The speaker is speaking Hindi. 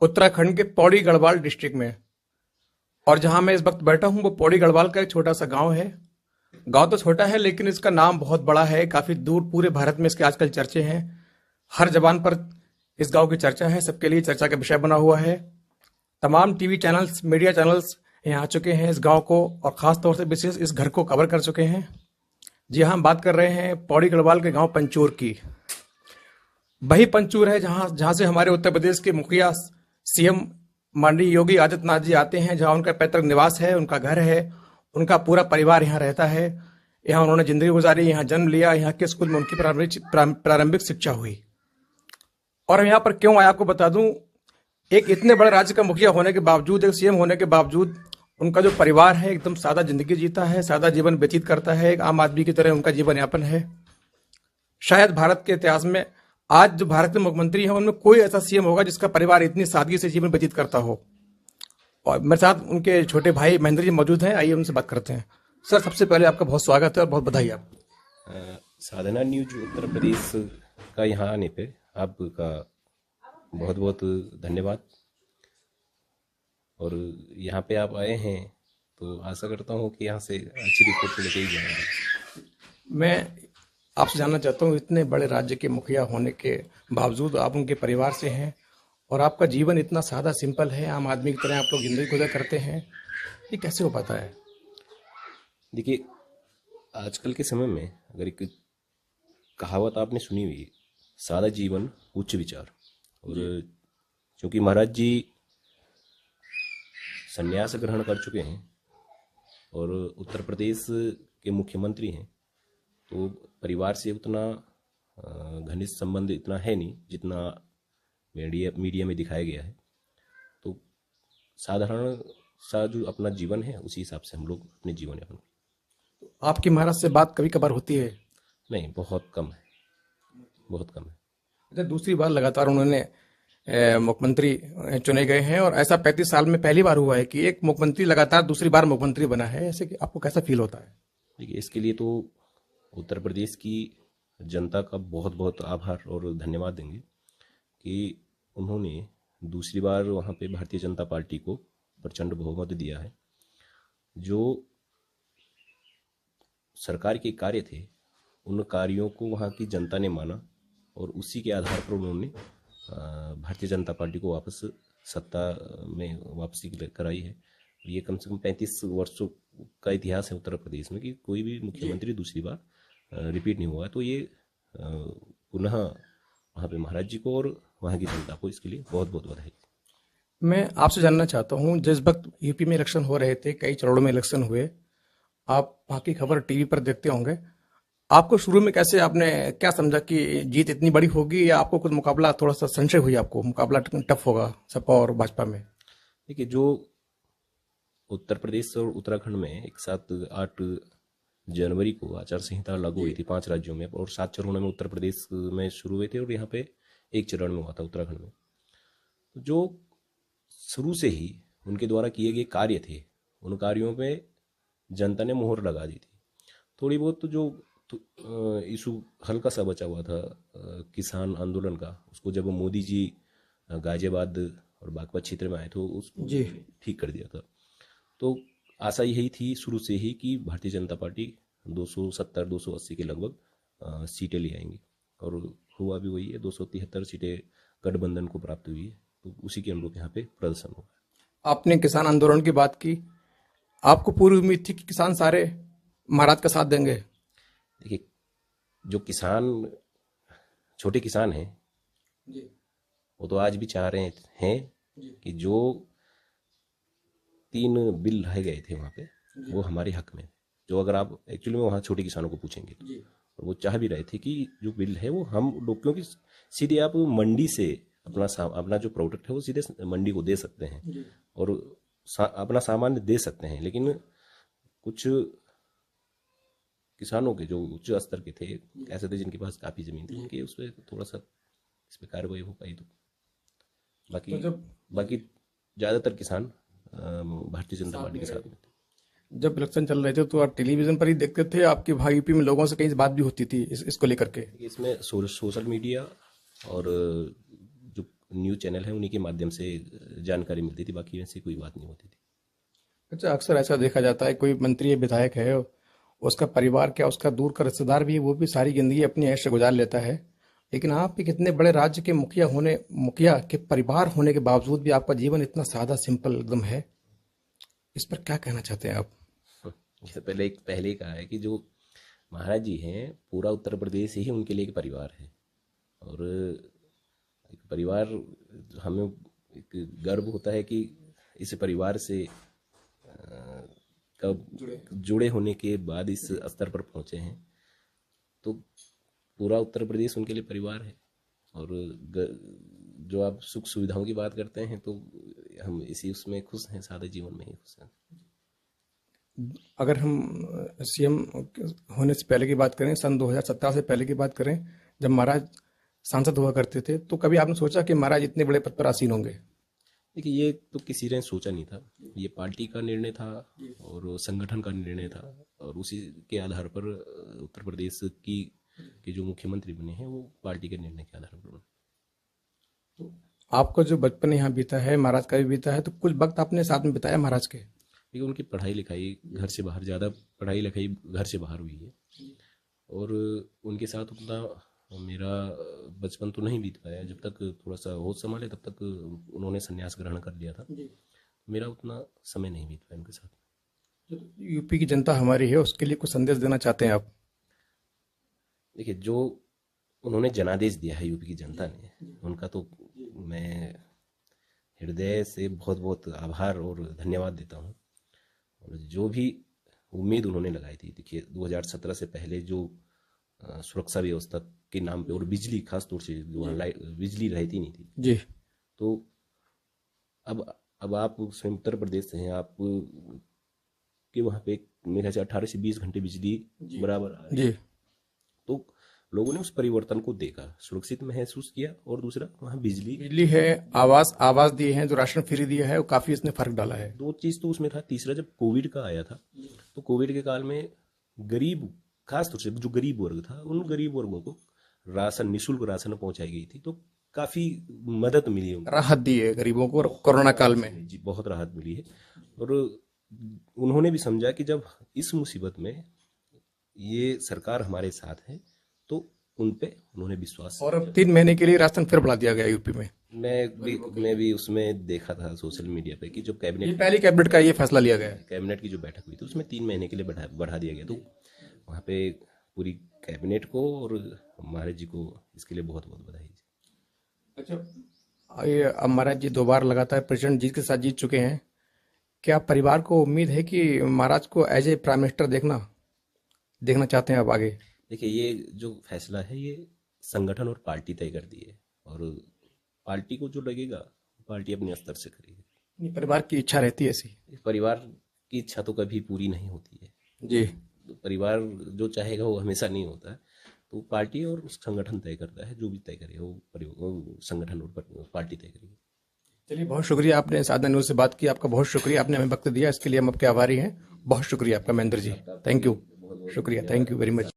उत्तराखंड के पौड़ी गढ़वाल डिस्ट्रिक्ट में। और जहां मैं इस वक्त बैठा हूं वो पौड़ी गढ़वाल का एक छोटा सा गांव है। गांव तो छोटा है लेकिन इसका नाम बहुत बड़ा है, काफी दूर पूरे भारत में इसके आजकल चर्चे हैं। हर जबान पर इस गांव की चर्चा है, सबके लिए चर्चा का विषय बना हुआ है। तमाम टीवी चैनल्स, मीडिया चैनल्स यहाँ आ चुके हैं इस गांव को, और खास तौर से विशेष इस घर को कवर कर चुके हैं। जी हाँ, हम बात कर रहे हैं पौड़ी गढ़वाल के गांव पंचूर की। वही पंचूर है जहां से हमारे उत्तर प्रदेश के मुखिया सीएम माननीय योगी आदित्यनाथ जी आते हैं, जहां उनका पैतृक निवास है, उनका घर है, उनका पूरा परिवार यहाँ रहता है। यहाँ उन्होंने जिंदगी गुजारी, यहाँ जन्म लिया, यहाँ के स्कूल में उनकी प्रारंभिक शिक्षा हुई। और यहाँ पर क्यों आया आपको बता दूं, एक इतने बड़े राज्य का मुखिया होने के बावजूद, एक सीएम होने के बावजूद, उनका जो परिवार है एकदम सादा जिंदगी जीता है, सादा जीवन व्यतीत करता है, एक आम आदमी की तरह उनका जीवन यापन है। शायद भारत के इतिहास में आज जो भारत के मुख्यमंत्री हैं उनमें कोई ऐसा सीएम होगा जिसका परिवार इतनी सादगी से जीवन व्यतीत करता हो। और मेरे साथ उनके छोटे भाई महेंद्र जी मौजूद हैं, आइए उनसे बात करते हैं। सर, सबसे पहले आपका बहुत स्वागत है और बहुत बधाई आप। साधना न्यूज उत्तर प्रदेश का यहाँ आने पे आपका बहुत बहुत धन्यवाद। और यहाँ पे आप आए हैं तो आशा करता हूँ कि यहाँ से अच्छी रिपोर्ट लेके ही जाएंगे। मैं आपसे जानना चाहता हूँ, इतने बड़े राज्य के मुखिया होने के बावजूद आप उनके परिवार से हैं और आपका जीवन इतना सादा सिंपल है, आम आदमी की तरह आप लोग जिंदगी गुजर करते हैं, ये कैसे हो पाता है? देखिए, आजकल के समय में अगर एक कहावत आपने सुनी हुई, सादा जीवन उच्च विचार। और क्योंकि महाराज जी संन्यास ग्रहण कर चुके हैं और उत्तर प्रदेश के मुख्यमंत्री हैं, तो परिवार से उतना घनिष्ठ संबंध इतना है नहीं जितना मीडिया में दिखाया गया है। तो साधारण सा जो अपना जीवन है उसी हिसाब से हम लोग अपने जीवन यापन। आपकी महाराज से बात कभी कभार होती है? नहीं, बहुत कम है, बहुत कम है। अच्छा, दूसरी बार लगातार उन्होंने मुख्यमंत्री चुने गए हैं और ऐसा 35 साल में पहली बार हुआ है कि एक मुख्यमंत्री लगातार दूसरी बार मुख्यमंत्री बना है। ऐसे कि आपको कैसा फील होता है? देखिए, इसके लिए तो उत्तर प्रदेश की जनता का बहुत बहुत आभार और धन्यवाद देंगे कि उन्होंने दूसरी बार वहाँ पे भारतीय जनता पार्टी को प्रचंड बहुमत दिया है। जो सरकार के कार्य थे उन कार्यों को वहाँ की जनता ने माना और उसी के आधार पर उन्होंने भारतीय जनता पार्टी को वापस सत्ता में वापसी कराई है। ये कम से कम 35 वर्षों का इतिहास है उत्तर प्रदेश में कि कोई भी मुख्यमंत्री दूसरी बार रिपीट नहीं हुआ है। तो ये पुनः वहाँ पे महाराज जी को और वहाँ की जनता को इसके लिए बहुत बहुत बधाई। मैं आपसे जानना चाहता हूँ, जिस वक्त यूपी में इलेक्शन हो रहे थे, कई चरणों में इलेक्शन हुए, आप वहाँ की खबर टीवी पर देखते होंगे, आपको शुरू में कैसे, आपने क्या समझा कि जीत इतनी बड़ी होगी, या आपको कुछ मुकाबला, थोड़ा सा संशय हुई, आपको मुकाबला टफ होगा सपा और भाजपा में? देखिए, जो उत्तर प्रदेश और उत्तराखंड में एक साथ 8 जनवरी को आचार संहिता लागू हुई थी 5 राज्यों में, और 7 चरणों में उत्तर प्रदेश में शुरू हुए थे और यहाँ पे 1 चरण में हुआ था उत्तराखंड में। तो जो शुरू से ही उनके द्वारा किए गए कार्य थे उन कार्यों पे जनता ने मोहर लगा दी थी। थोड़ी बहुत तो जो इशू हल्का सा बचा हुआ था किसान आंदोलन का, उसको जब मोदी जी गाजियाबाद और बागपत क्षेत्र में आए तो उसको ठीक कर दिया था। तो आशा यही थी शुरू से ही कि भारतीय जनता पार्टी 270-280 के लगभग सीटें ले आएंगी, और हुआ भी वही है। 273 सीटें गठबंधन को प्राप्त हुई है, तो उसी के अनुरूप यहाँ पे प्रदर्शन हुआ। आपने किसान आंदोलन की बात की, आपको पूरी उम्मीद थी कि किसान सारे महाराज का साथ देंगे? देखिए, जो किसान, छोटे किसान हैं वो तो आज भी चाह रहे हैं कि जो 3 बिल रह गए थे वहाँ पे वो हमारे हक में, जो अगर आप एक्चुअली में वहाँ छोटे किसानों को पूछेंगे तो वो चाह भी रहे थे कि जो बिल है वो हम लोग, क्योंकि सीधे आप मंडी से अपना जो प्रोडक्ट है वो सीधे मंडी को दे सकते हैं और अपना सामान दे सकते हैं। लेकिन कुछ किसानों के जो उच्च स्तर के थे, ऐसे थे जिनके पास काफ़ी ज़मीन थी, उनके उस पर थोड़ा सा इस पर कार्रवाई हो पाई। तो बाकी ज़्यादातर किसान भारतीय जनता पार्टी के साथ में थे। जब इलेक्शन चल रहे थे तो आप टेलीविजन पर ही देखते थे, आपकी भाई यूपी में लोगों से कहीं बात भी होती थी इसको लेकर के? इसमें सोशल मीडिया और जो न्यूज़ चैनल है उन्हीं के माध्यम से जानकारी मिलती थी, बाकी वैसे कोई बात नहीं होती थी। अच्छा, अक्सर ऐसा देखा जाता है कोई मंत्री या विधायक है, उसका परिवार क्या उसका दूर का रिश्तेदार भी है, वो भी सारी जिंदगी अपनी ऐश से गुजार लेता है। लेकिन आप एक इतने बड़े राज्य के मुखिया के परिवार होने के बावजूद भी आपका जीवन इतना सादा सिंपल एकदम है। इस पर क्या कहना चाहते हैं आप? ये पहले ही कहा है कि जो महाराज जी हैं, पूरा उत्तर प्रदेश ही उनके लिए एक परिवार है। और एक परिवार, हमें एक गर्व होता है कि इस परिवार से कब जुड़े होने के बाद इस स्तर पर पहुंचे हैं। तो पूरा उत्तर प्रदेश उनके लिए परिवार है। और जो आप सुख सुविधाओं की बात करते हैं, तो हम इसी उसमें खुश हैं, सादे जीवन में ही खुश हैं। अगर हम सीएम होने से पहले की बात करें, सन 2017 से पहले की बात करें, जब महाराज सांसद हुआ करते थे, तो कभी आपने सोचा कि महाराज इतने बड़े पद पर आसीन होंगे? देखिए, ये तो किसी ने सोचा नहीं था। ये पार्टी का निर्णय था और संगठन का निर्णय था, और उसी के आधार पर उत्तर प्रदेश की जो मुख्यमंत्री बने हैं, वो पार्टी के निर्णय के आधार पर बने। आपका जो बचपन यहाँ बीता है, महाराज का भी बीता है, तो कुछ वक्त आपने साथ में बिताया महाराज के? देखिए, उनकी पढ़ाई लिखाई घर से बाहर, ज़्यादा पढ़ाई लिखाई घर से बाहर हुई है, और उनके साथ उतना मेरा बचपन तो नहीं बीत पाया। जब तक थोड़ा सा होश संभाले तब तक उन्होंने संन्यास ग्रहण कर लिया था। मेरा उतना समय नहीं बीत पाया उनके साथ। जो यूपी की जनता हमारी है, उसके लिए कुछ संदेश देना चाहते हैं आप? देखिए, जो उन्होंने जनादेश दिया है यूपी की जनता ने, उनका तो मैं हृदय से बहुत बहुत आभार और धन्यवाद देता हूँ। और जो भी उम्मीद उन्होंने लगाई थी, देखिए 2017 से पहले जो सुरक्षा व्यवस्था के नाम पे, और बिजली, खास तौर से जो वहाँ बिजली रहती नहीं थी जी। तो अब आप स्वयं उत्तर प्रदेश से हैं, आप कि वहाँ पे मेरे ख्याल से 18 से 20 घंटे बिजली बराबर आ रही है। जी। तो लोगों ने उस परिवर्तन को देखा, सुरक्षित महसूस किया, और दूसरा वहाँ बिजली है, आवास दिए हैं, जो राशन फ्री दिया है, वो काफी इसने फर्क डाला है। दो चीज तो उसमें था। तीसरा, जब कोविड का आया था, तो कोविड के काल में गरीब, खास तौर से जो गरीब वर्ग था, उन गरीब वर्गों को राशन, निःशुल्क राशन पहुंचाई गई थी, तो काफी मदद मिली उनको, राहत दी है गरीबों को कोरोना काल में। जी, बहुत राहत मिली है। और उन्होंने भी समझा कि जब इस मुसीबत में ये सरकार हमारे साथ है, तो उन पे उन्होंने विश्वास। और अब 3 महीने के लिए राशन फिर बढ़ा दिया गया यूपी में। मैं भी उसमें देखा था सोशल मीडिया पे कि जो ये कैबिनेट पहली कैबिनेट का ये फैसला लिया गया है। कैबिनेट की जो बैठक हुई थी, उसमें 3 महीने के लिए बढ़ा दिया गया। तो वहाँ पे पूरी कैबिनेट को और महाराज जी को इसके लिए बहुत बहुत बधाई। अच्छा, ये अब महाराज जी 2 बार लगातार प्रेसिडेंट जी के साथ जीत चुके हैं। क्या परिवार को उम्मीद है कि महाराज को एज ए प्राइम मिनिस्टर देखना चाहते हैं आप आगे? देखिए, ये जो फैसला है, ये संगठन और पार्टी तय करती है, और पार्टी को जो लगेगा, पार्टी अपने स्तर से करेगी। परिवार की इच्छा रहती है ऐसी? परिवार की इच्छा तो कभी पूरी नहीं होती है जी। तो परिवार जो चाहेगा वो हमेशा नहीं होता है। तो पार्टी और उस संगठन तय करता है, जो भी तय करे वो संगठन और पार्टी तय करेगी। चलिए, बहुत शुक्रिया, आपने साधना न्यूज़ से बात की। आपका बहुत शुक्रिया, आपने हमें वक्त दिया, इसके लिए हम आपके आभारी हैं। बहुत शुक्रिया आपका महेंद्र जी। थैंक यू, शुक्रिया, थैंक यू वेरी मच।